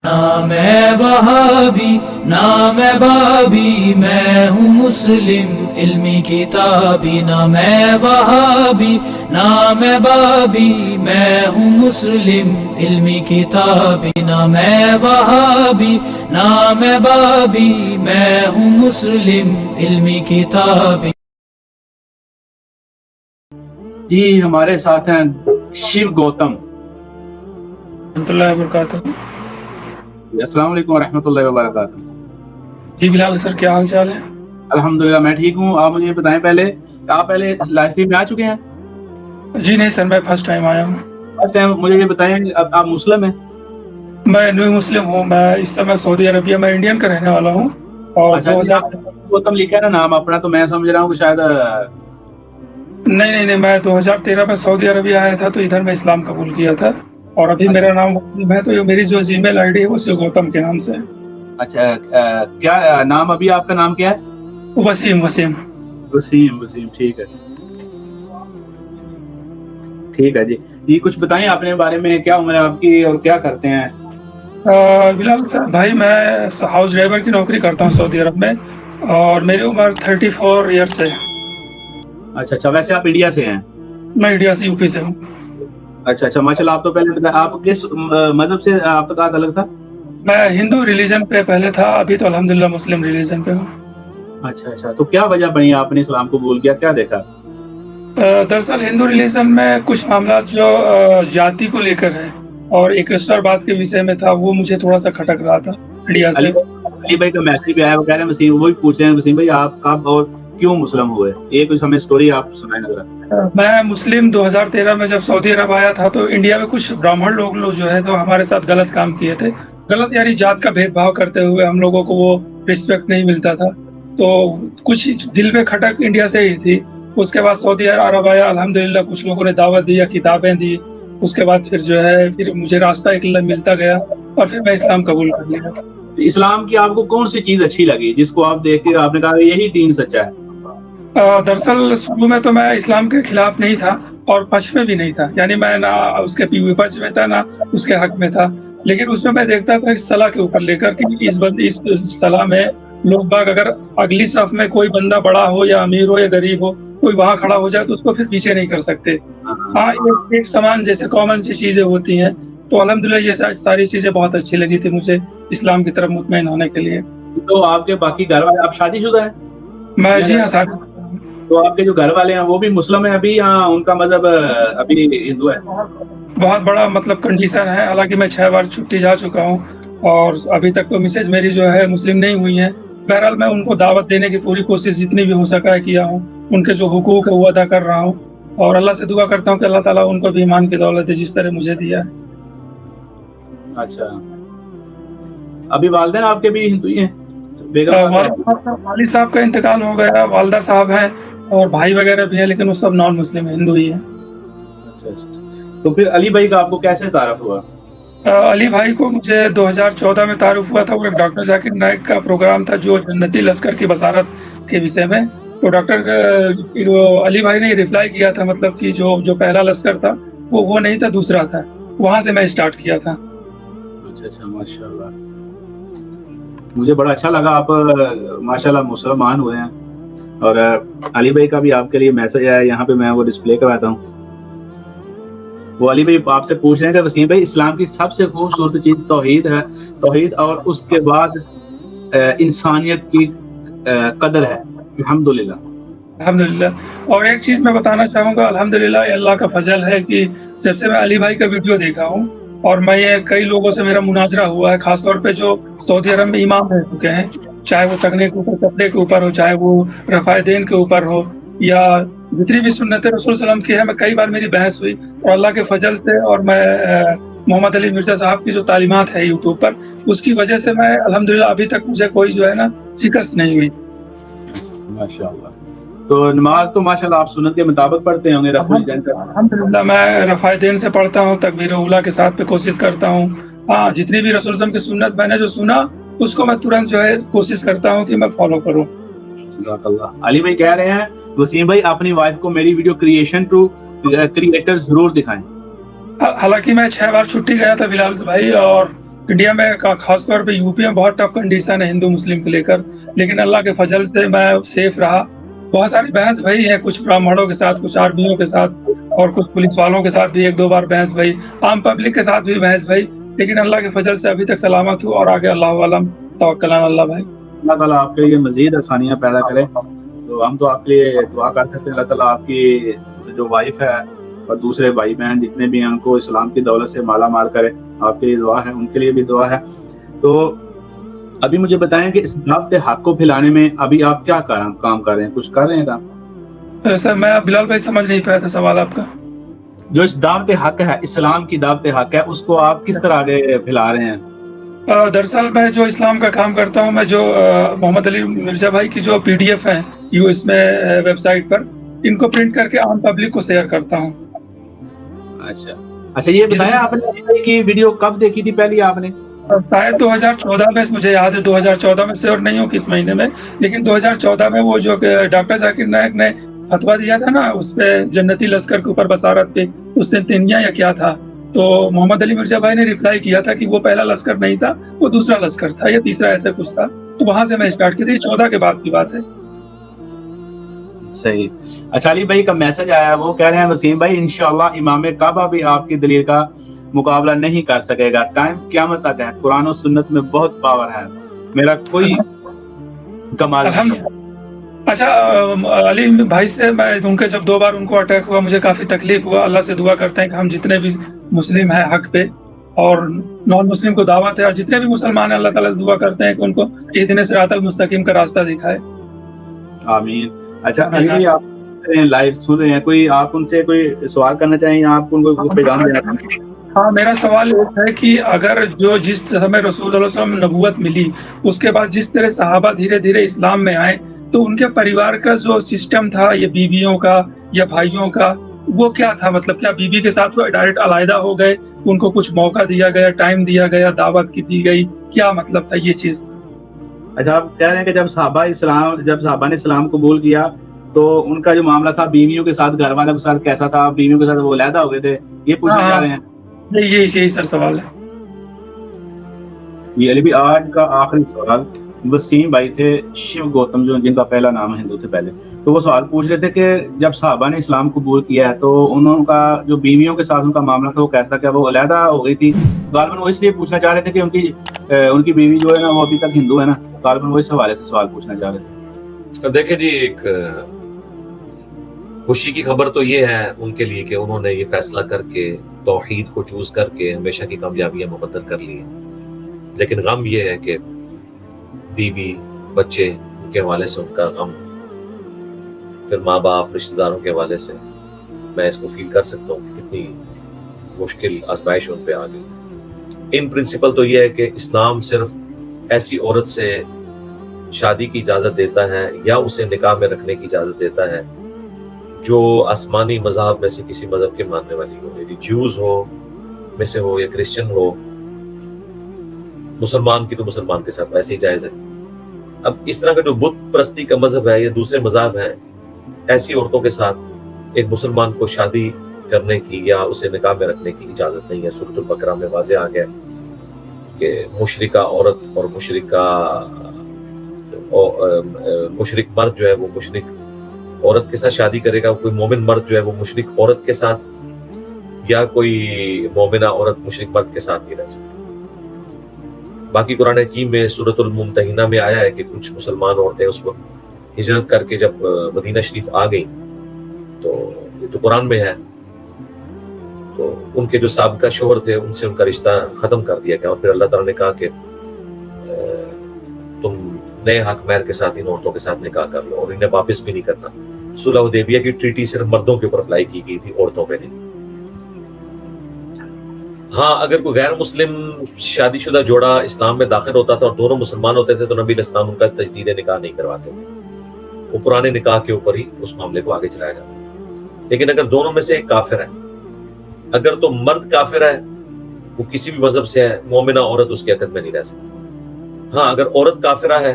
نہ میں وہابی نہ میں بابی، میں ہوں مسلم علمی کتابی، نہ میں وہابی نہ میں بابی، میں ہوں مسلم علمی کتابی، نہ میں وہابی نہ میں بابی، میں ہوں مسلم علمی کتابی۔ جی ہمارے ساتھ ہیں شیو گوتم۔ رحمۃ اللہ وبرکاتہ۔ السلام علیکم ورحمۃ اللہ وبرکاتہ۔ جی بلال سر، کیا حال چال ہے؟ الحمدللہ میں ٹھیک ہوں۔ آپ مجھے بتائیں آپ پہلے لائف اسٹریم میں آ چکے ہیں؟ جی نہیں سر، میں فرسٹ ٹائم آیا ہوں۔ فرسٹ ٹائم مجھے یہ بتائیں آپ مسلم ہیں؟ میں نیو مسلم ہوں، میں اس سمے سعودی عربیہ میں انڈین کا رہنے والا ہوں، اور اچھا جی، 2000 آپ گوتم لکھا ہے نا نام اپنا، تو میں سمجھ رہا ہوں کہ شاید نہیں، میں 2013 میں سعودی عربیہ آیا تھا تو ادھر میں اسلام قبول کیا تھا، اور ابھی میرا نام مسلم ہے، تو یہ میری جو جی میل آئی ڈی ہے وہ شیو گوتم کے نام سے ہے۔ اچھا کیا نام ابھی آپ کا نام کیا ہے؟ وسیم۔ وسیم، ٹھیک ہے جی۔ یہ کچھ بتائیں اپنے بارے میں، کیا عمر ہے آپ کی اور کیا کرتے ہیں؟ بلال سر بھائی، میں ہاؤس ڈرائیور کی نوکری کرتا ہوں سعودی عرب میں، اور میری عمر 34 ایئرس ہے۔ اچھا، ویسے آپ انڈیا سے ہیں؟ میں انڈیا سے، یو پی سے ہوں۔ اچھا ماشاء اللہ۔ آپ تو پہلے بتائیں آپ کس مذہب سے آپ کا تعلق تھا؟ میں ہندو ریلیجن پہ پہلے تھا، ابھی تو الحمدللہ مسلم ریلیجن پہ ہوں۔ اچھا، تو کیا وجہ بنی آپ نے اسلام قبول کیا، کیا دیکھا؟ دراصل ہندو ریلیجن میں کچھ معاملات جو جاتی کو لے کر ہے اور ایک بات کے وشے میں تھا، وہ مجھے تھوڑا سا کھٹک رہا تھا انڈیا سے۔ علی بھائی کا میسج بھی آیا، وہ کہہ رہے ہیں وسیم، وہی پوچھ رہے ہیں وسیم بھائی آپ کب اور کیوں مسلم ہوئے؟ یہ کچھ ہمیں سٹوری آپ سنائیں ذرا۔ میں مسلم 2013 میں جب سعودی عرب آیا تھا تو انڈیا میں کچھ براہمن لوگ جو ہے تو ہمارے ساتھ غلط کام کیے تھے، غلط یعنی جات کا بھید بھاؤ کرتے ہوئے ہم لوگوں کو وہ رسپیکٹ نہیں ملتا تھا، تو کچھ دل میں کھٹک انڈیا سے ہی تھی۔ اس کے بعد سعودی عرب آیا، الحمدللہ کچھ لوگوں نے دعوت دیا، کتابیں دی، اس کے بعد پھر مجھے راستہ ایک ملتا گیا اور پھر میں اسلام قبول کر لیا۔ اسلام کی آپ کو کون سی چیز اچھی لگی جس کو آپ دیکھ کے آپ نے کہا یہی دین سچا ہے؟ دراصل شروع میں تو میں اسلام کے خلاف نہیں تھا اور پچ میں بھی نہیں تھا، یعنی میں نہ اس کے پچ میں تھا نہ اس کے حق میں تھا، لیکن اس میں دیکھتا تھا اس صلاح کے اوپر لے کر کہ اس صلاح میں لوگ باغ اگر اگلی صف میں کوئی بندہ بڑا ہو یا امیر ہو یا غریب ہو، کوئی وہاں کھڑا ہو جائے تو اس کو پھر پیچھے نہیں کر سکتے۔ ہاں، ایک سامان جیسے کامن سی چیزیں ہوتی ہیں، تو الحمدللہ یہ ساری چیزیں بہت اچھی لگی تھی مجھے اسلام کی طرف مطمئن ہونے کے لیے۔ تو آپ کے باقی گھر والے، آپ شادی شدہ ہیں؟ میں جی ہاں صاحب۔ تو آپ کے جو گھر والے ہیں وہ بھی مسلم ہیں ابھی، یا ان کا مذہب ابھی ہندو ہے؟ بہت بڑا کنڈیشن ہے، حالانکہ میں 6 بار چھٹی جا چکا ہوں اور ابھی تک تو مسز میری جو ہے مسلم نہیں ہوئی ہیں۔ بہرحال میں ان کو دعوت دینے کی پوری کوشش جتنی بھی ہو سکا ہے کیا ہوں، ان کے جو حقوق ہے وہ ادا کر رہا ہوں، اور اللہ سے دعا کرتا ہوں کہ اللہ تعالیٰ ان کو بھی ایمان کی دولت دے جس طرح مجھے دیا ہے۔ اچھا، ابھی والدین آپ کے بھی ہندو ہی ہیں؟ والد صاحب کا انتقال ہو گیا، والدہ صاحب ہیں اور بھائی وغیرہ بھی ہیں، لیکن وہ سب نان مسلم ہندو ہی ہیں۔ اچھا، تو پھر علی بھائی کا آپ کو کیسے تعارف ہوا؟ علی بھائی کو مجھے 2014 میں تعارف ہوا تھا، وہ ایک ڈاکٹر ذاکر نائک کا پروگرام تھا جو جنتی لشکر کی بصارت کے وشے میں، تو ڈاکٹر علی بھائی نے ریپلائی کیا تھا، مطلب کہ جو پہلا لشکر تھا وہ نہیں تھا، دوسرا تھا، وہاں سے میں اسٹارٹ کیا تھا۔ اچھا، ماشاء اللہ، مجھے بڑا اچھا لگا آپ ماشاءاللہ مسلمان ہوئے ہیں، اور علی بھائی کا بھی آپ کے لیے میسج آیا یہاں پہ، میں وہ ڈسپلے کراتا ہوں۔ وہ علی بھائی آپ سے پوچھ رہے ہیں کہ وسیم بھائی اسلام کی سب سے خوبصورت چیز توحید ہے، توحید اور اس کے بعد انسانیت کی قدر ہے، الحمدللہ۔ اور ایک چیز میں بتانا چاہوں گا، الحمدللہ یہ اللہ کا فضل ہے کہ جب سے میں علی بھائی کا ویڈیو دیکھا ہوں، اور میں یہ کئی لوگوں سے میرا مناظرہ ہوا ہے، خاص طور پہ جو سعودی عرب میں امام رہ چکے ہیں، چاہے وہ تکنے کے اوپر، کپڑے کے اوپر ہو، چاہے وہ رفع دین کے اوپر ہو، یا جتنی بھی سنت رسول صلی اللہ علیہ وسلم کی ہے، میں کئی بار میری بحث ہوئی، اور اللہ کے فضل سے، اور میں محمد علی مرزا صاحب کی جو تعلیمات ہے یوٹیوب پر، اس کی وجہ سے میں الحمدللہ ابھی تک مجھے کوئی جو ہے نا شکست نہیں ہوئی۔ ماشاءاللہ، تو نماز تو ماشاءاللہ آپ سنت کے مطابق پڑھتے ہوں گے؟ الحمدللہ میں رفع دین سے پڑھتا ہوں، تکبیر اولیٰ کے ساتھ پہ کوشش کرتا ہوں۔ ہاں، جتنی بھی رسول صلی اللہ علیہ وسلم کی سنت میں نے جو سنا، اس کو میں ترنت جو ہے کوشش کرتا ہوں کہ میں فالو کروں۔ علی بھائی کہہ رہے ہیں وسیم بھائی اپنی وائف کو میری ویڈیو کریٹر ضرور دکھائیں۔ حالانکہ میں 6 بار چھٹی گیا تھا بلال بھائی، اور इंडिया में खास तौर पे यूपी में बहुत टफ कंडीशन है हिंदू मुस्लिम को लेकर, लेकिन अल्लाह के फजल से मैं सेफ रहा। बहुत सारी बहस भई है, कुछ ब्राह्मणों के साथ, कुछ आर्मियों के साथ और कुछ पुलिस वालों के साथ भी 1-2 बार बहस भई, आम पब्लिक के साथ भी बहस भई, लेकिन अल्लाह के फजल से अभी तक सलामत हूँ और आगे अल्लाह अलम, तवक्कल अला अल्लाह भाई। अल्लाह ताला आपके लिए मज़ीद आसानियाँ पैदा करे। तो हम तो आपके लिए दुआ कर सकते हैं, अल्लाह ताला आपकी जो वाइफ है और दूसरे भाई बहन जितने भी हैं उनको इस्लाम की दौलत से माला माल करे। आपके लिए दुआ है, उनके लिए भी दुआ है। तो अभी मुझे बताएं कि इस दावत हक को फैलाने में अभी आप क्या काम कर रहे हैं, कुछ कर रहे हैं काम? सर मैं बिलाल भाई समझ नहीं पाया था सवाल आपका। जो इस दावत हक है, इस्लाम की दावत हक है, उसको आप किस तरह आगे फैला रहे हैं? दरअसल मैं जो इस्लाम का काम करता हूँ, मैं जो मोहम्मद अली मिर्जा भाई की जो PDF है यूएस में वेबसाइट पर, इनको प्रिंट करके आम पब्लिक को शेयर करता हूँ। अच्छा, ये बताया आपने कि वीडियो कब देखी थी पहली आपने? शायद 2014 में, मुझे याद है 2014 में, श्योर नहीं हूँ किस महीने में, लेकिन 2014 में वो जो डॉक्टर जाकिर नायक ने फतवा दिया था ना, उस पे जन्नती लश्कर के ऊपर बसारत पे, उस दिन तिनिया या क्या था, तो मोहम्मद अली मिर्जा भाई ने रिप्लाई किया था कि वो पहला लश्कर नहीं था, वो दूसरा लश्कर था या तीसरा, ऐसा कुछ था। तो वहां से मैं स्टार्ट की थी, 14 के बाद की बात है। सही। अच्छा, अली भाई का मैसेज आया, वो कह रहे हैं वसीम भाई इंशाअल्लाह इमाम काबा भी आपकी दलील का मुकाबला नहीं कर सकेगा, टाइम क़यामत तक है, कुरान और सुन्नत में बहुत पावर है, मेरा कोई कमाल नहीं है। अच्छा, अली भाई से मैं उनके जब 2 बार उनको अटैक हुआ, मुझे काफी तकलीफ हुआ। अल्लाह से दुआ करते हैं कि हम जितने भी मुस्लिम हैं हक पे और नॉन मुस्लिम को दावत है, और जितने भी मुसलमान हैं अल्लाह ताला से दुआ करते हैं कि उनको इहदिन सिरातल मुस्तकीम का रास्ता दिखाए। आमीन। अच्छा अली भाई, आप लाइव सुन रहे हैं, कोई आप उनसे कोई सवाल करना चाहें या आप उनको कोई पैगाम देना चाहें? हाँ, मेरा सवाल ये है कि अगर जिस समय रसूल सल्लल्लाहु अलैहि वसल्लम नबूवत मिली, उसके बाद जिस तरह सहाबा धीरे धीरे इस्लाम में आए, तो उनके परिवार का जो सिस्टम था, ये बीवियों का या भाइयों का, वो क्या था? मतलब क्या बीवी के साथ वो डायरेक्ट अलहदा हो गए, उनको कुछ मौका दिया गया, टाइम दिया गया, दावत की दी गई, क्या मतलब था ये चीज? अच्छा, आप कह रहे हैं कि जब साहबा ने इस्लाम कबूल किया तो उनका जो मामला था बीवियों के साथ, घर वालों के साथ कैसा था? बीवियों के साथ वो अलहदा हो गए थे, ये पूछना चाह रहे हैं? यही सर सवाल है। ये अली भी आज का आखिरी सवाल, वसीम भाई थे शिव गौतम, जो जिनका पहला नाम हिंदू थे पहले, तो वो सवाल पूछ रहे थे कि जब साहबा ने इस्लाम कबूल किया है तो उनका जो बीवियों के साथ उनका मामला था वो कैसा था? क्या वो अलहदा हो गई थी? गालिबन वो इसलिए पूछना चाह रहे थे कि उनकी बीवी जो है ना वो अभी तक हिंदू है ना, गालिबन वो इस हवाले से सवाल पूछना चाह रहे थे। देखिए जी, एक खुशी की खबर तो ये है उनके लिए कि उन्होंने ये फैसला करके तौहीद को चूज करके हमेशा की कामयाबियां मुकद्दर कर ली हैं। लेकिन गम ये है कि बीवी बच्चे के हवाले से उनका गम, फिर माँ बाप रिश्तेदारों के हवाले से मैं इसको फील कर सकता हूँ कि कितनी मुश्किल आजमाइश उन पे आ गई। इन प्रिंसिपल तो ये है कि इस्लाम सिर्फ ऐसी औरत से शादी की इजाज़त देता है या उसे निकाह में रखने की इजाज़त देता है जो आसमानी मज़हब में से किसी मज़हब के मानने वाली हो, यदि ज्यूज हो में से हो या क्रिश्चियन हो। मुसलमान की तो मुसलमान के साथ ऐसे ही जायज़ है। अब इस तरह का जो बुत परस्ती का मज़हब है या दूसरे मज़हब हैं, ऐसी औरतों के साथ एक मुसलमान को शादी करने की या उसे निकाह में रखने की इजाज़त नहीं है। सूरतुल बकरा में वाज़े आ गया कि मुशरिका औरत और मुशरिक मर्द जो है वो मुशरिक औरत के साथ शादी करेगा, कोई मोमिन मर्द जो है वो मुशरिक औरत के साथ, या कोई मोमिना औरत मुशरिक मर्द के साथ नहीं रह सकती। बाकी कुरान हकीम में सूरतुल मुमतहिना में आया है कि कुछ मुसलमान औरतें उस वक्त हिजरत करके जब मदीना शरीफ आ गई, तो ये तो कुरान में है, तो उनके जो साबिका शोहर थे उनसे उनका रिश्ता खत्म कर दिया गया और फिर अल्लाह ताला ने कहा कि तुम नए हक महर के साथ इन औरतों के साथ निकाह कर लो और इन्हें वापस भी नहीं करना। सुलह हुदैबिया की ट्रीटी सिर्फ मर्दों के ऊपर अप्लाई की गई थी, औरतों पे नहीं। हाँ, अगर कोई गैर मुस्लिम शादीशुदा जोड़ा इस्लाम में दाखिल होता था और दोनों मुसलमान होते थे तो नबी इस्लाम उनका तजदीद निकाह नहीं करवाते थे, वो पुराने निकाह के ऊपर ही उस मामले को आगे चलाया जाता था। लेकिन अगर दोनों में से एक काफिर है, अगर तो मर्द काफिर है, वो किसी भी मजहब से है, मोमिना औरत उसके अकद में नहीं रह सकती। हाँ, अगर औरत काफिरा है,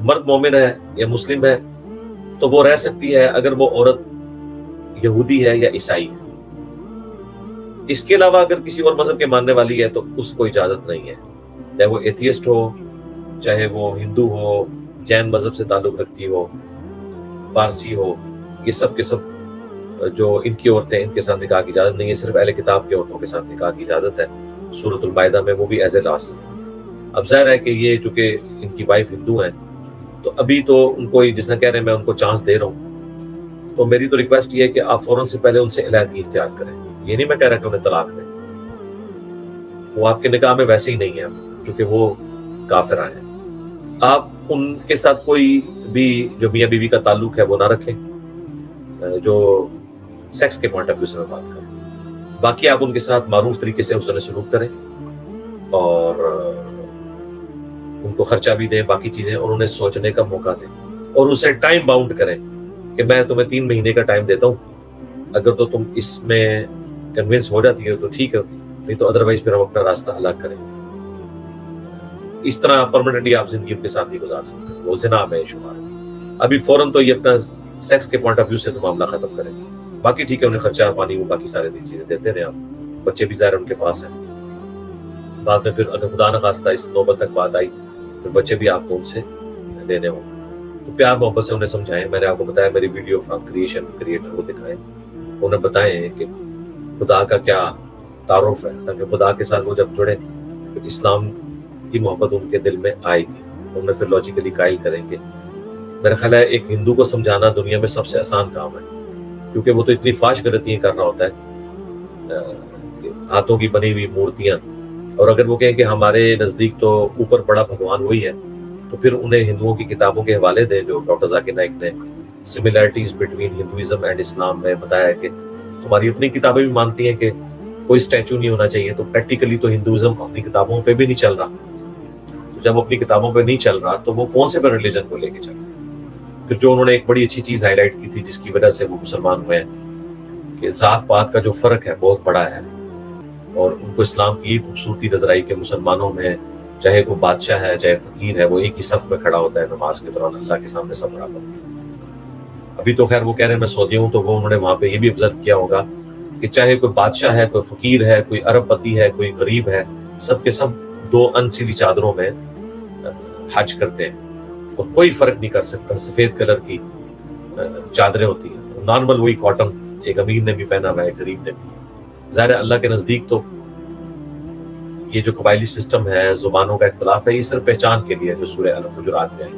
मर्द मोमिन है या मुस्लिम है, तो वो रह सकती है अगर वो औरत यहूदी है या ईसाई है। इसके अलावा अगर किसी और मजहब के मानने वाली है तो उसको इजाजत नहीं है। चाहे वो एथियस्ट हो, चाहे वो हिंदू हो, जैन मजहब से ताल्लुक रखती हो, पारसी हो, ये सब के सब जो इनकी औरतें, इनके साथ निकाह की इजाज़त नहीं है, सिर्फ अहले किताब की औरतों के साथ निकाह की इजाज़त है सूरतुल माइदा में, वो भी एज ए लास्ट। अब जाहिर है कि ये चूँकि इनकी वाइफ हिंदू हैं तो अभी तो उनको जिसने कह रहे हैं मैं उनको चांस दे रहा हूँ, तो मेरी तो रिक्वेस्ट ये है कि आप फौरन से पहले उनसे इलाही इख्तियार करें। ये नहीं मैं कह रहा कि उन्हें तलाक दें, वो आपके निकाह में वैसे ही नहीं है क्योंकि वो काफिर हैं। आप उनके साथ कोई भी जो मियाँ बीवी का ताल्लुक है वो ना रखें, जो सेक्स के पॉइंट ऑफ व्यू से मैं बात करूं। बाकी आप उनके साथ मारूफ तरीके से उसने सलूक करें और उनको खर्चा भी दें, बाकी चीजें, और उन्हें सोचने का मौका दें और उसे टाइम बाउंड करें कि मैं तुम्हें 3 महीने का टाइम देता हूँ, अगर तो तुम इसमें कन्विंस हो जाती है तो ठीक है, नहीं तो अदरवाइज फिर हम अपना रास्ता अलग करें। इस तरह परमानेंटली आप जिंदगी उनके साथ नहीं गुजार सकते, वो ज़िना में शुमार है। अभी फौरन तो ये अपना सेक्स के पॉइंट ऑफ व्यू से तो मामला खत्म करें, बाकी ठीक है, उन्हें खर्चा पानी वो बाकी सारे चीजें देते रहे आप, बच्चे भी ज़ाहिर उनके पास हैं। बाद में फिर अगर खुदा न खास्ता इस नौबत तक बात आई फिर बच्चे भी आपको उनसे देने हों, तो प्यार मोहब्बत से उन्हें समझाएं। मैंने आपको बताया मेरी वीडियो फ्रॉम क्रिएशन क्रिएटर को दिखाएं, उन्हें बताएं कि खुदा का क्या तारुफ है, ताकि खुदा के साथ वो जब जुड़े तो इस्लाम की मोहब्बत उनके दिल में आएगी, उन्हें फिर लॉजिकली कायल करेंगे। मेरा ख्याल है एक हिंदू को समझाना दुनिया में सबसे आसान काम है, क्योंकि वो तो इतनी फाश गलतियां कर रहा होता है, हाथों की बनी हुई मूर्तियां, और अगर वो कहें कि हमारे नज़दीक तो ऊपर बड़ा भगवान वही है, तो फिर उन्हें हिंदुओं की किताबों के हवाले दें जो डॉक्टर जाकिर नाइक ने similarities between Hinduism and Islam में बताया है कि तुम्हारी अपनी किताबें भी मानती हैं कि कोई स्टैचू नहीं होना चाहिए, तो प्रैक्टिकली तो हिंदुइज्म अपनी किताबों पे भी नहीं चल रहा। तो जब अपनी किताबों पे नहीं चल रहा तो वो कौन से पर रिलीजन को लेके चल रहा। फिर जो उन्होंने एक बड़ी अच्छी चीज़ हाईलाइट की थी जिसकी वजह से वो मुसलमान हुए हैं कि ज़ात पात का जो फ़र्क है बहुत बड़ा है, और उनको इस्लाम की खूबसूरती नजर आई कि मुसलमानों में चाहे वो बादशाह है चाहे फकीर है, वो एक ही सफ में खड़ा होता है नमाज के दौरान, अल्लाह के सामने सब बराबर। अभी तो खैर वो कह रहे हैं मैं सऊदी हूँ, तो वो उन्होंने वहाँ पे ये भी ऑब्जर्व किया होगा कि चाहे कोई बादशाह है, कोई फकीर है, कोई अरबपति है, कोई गरीब है, सब के सब 2 अनसीली चादरों में हज करते हैं और कोई फर्क नहीं कर सकता। सफेद कलर की चादरें होती है, नॉर्मल वही कॉटन, एक अमीर ने भी पहना हुआ है, गरीब ने भी। ज़ाहिर है अल्लाह के नज़दीक तो ये जो कबायली सिस्टम है, ज़ुबानों का इख्तलाफ है, ये सिर्फ पहचान के लिए जो सूरह अल-हुजुरात में है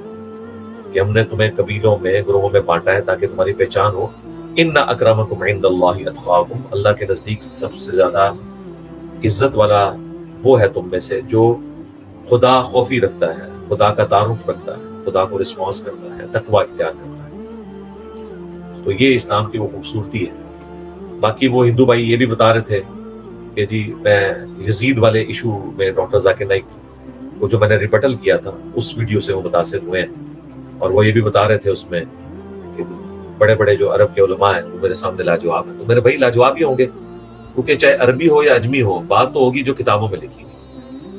कि हमने तुम्हें कबीलों में, ग्रोहों में बांटा है ताकि तुम्हारी पहचान हो। इन्ना अक्रमकुम इंदल्लाहि अत्क़ाकुम, अल्लाह के नज़दीक सबसे ज़्यादा इज्जत वाला वो है तुम में से जो खुदा खौफी रखता है, खुदा का तारुफ रखता है, खुदा को रिस्पॉन्स करता है, तकवा इख्तियार करता है। तो ये इस्लाम की वो खूबसूरती है। बाकी वो हिंदू भाई ये भी बता रहे थे कि जी मैं यजीद वाले इशू में डॉक्टर जाकिर नाइक को जो मैंने रिबटल किया था उस वीडियो से वो मुतासिर हुए हैं, और वो ये भी बता रहे थे उसमें कि बड़े बड़े जो अरब के उलमा हैं वो मेरे सामने लाजवाब हैं। तो मेरे भाई लाजवाब ही होंगे, क्योंकि चाहे अरबी हो या अजमी हो, बात तो होगी जो किताबों में लिखी है।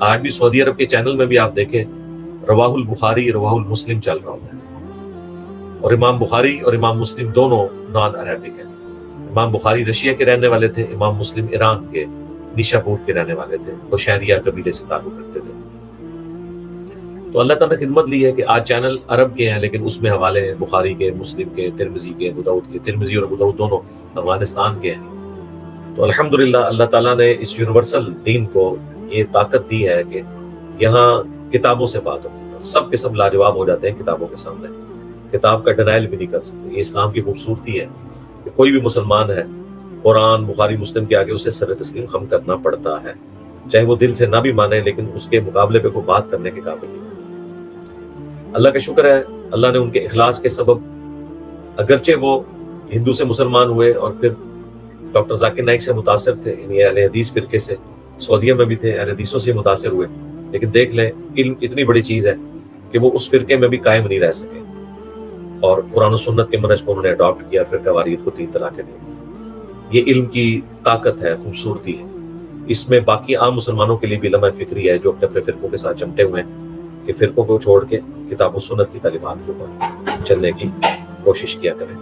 आज भी सऊदी अरब के चैनल में भी आप देखें रवाहुल बुखारी, रवाहुल मुस्लिम चल रहा होता है, और इमाम बुखारी और इमाम मुस्लिम दोनों नॉन अरबिक हैं। इमाम बुखारी रशिया के रहने वाले थे, इमाम मुस्लिम ईरान के निशापुर के रहने वाले थे, वो शहरिया कबीले से ताल्लुक रखते थे। तो अल्लाह ताला ने खिदमत ली है कि आज चैनल अरब के हैं लेकिन उसमें हवाले हैं बुखारी के, मुस्लिम के, तिरमिजी के, अबू दाऊद के। तिरमिजी और अबू दाऊद दोनों अफगानिस्तान के हैं। तो अल्हम्दुलिल्लाह अल्लाह ताला ने इस यूनिवर्सल दीन को ये ताकत दी है कि यहाँ किताबों से बात होती है, सब के सब लाजवाब हो जाते हैं किताबों के सामने, किताब का डिनाइल भी नहीं कर सकते। ये इस्लाम की खूबसूरती है कि कोई भी मुसलमान है, कुरान बुखारी मुस्लिम के आगे उसे सर तस्लीम खम करना पड़ता है, चाहे वो दिल से ना भी माने, लेकिन उसके मुकाबले पे कोई बात करने के काबिल नहीं। अल्लाह का शुक्र है अल्लाह ने उनके इखलास के सबब, अगरचे वो हिंदू से मुसलमान हुए और फिर डॉक्टर जाकिर नाइक से मुतासिर थे, यानी अहले हदीस फिरके से, सऊदीया में भी थे, अहले हदीसों से मुतासिर हुए, लेकिन देख लें इल्म इतनी बड़ी चीज़ है कि वो उस फिरके में भी कायम नहीं रह सके और कुरान और सुन्नत के मनहज को उन्होंने अडॉप्ट किया, फिर वारियत को 3 तलाक़ें दी। ये इल्म की ताकत है, खूबसूरती है। इसमें बाकी आम मुसलमानों के लिए भी लम्हा फिक्री है जो अपने अपने फिरकों के साथ चमटे हुए हैं कि फिरकों को छोड़ के किताब और सुन्नत की तालीमात के ऊपर चलने की कोशिश किया करें।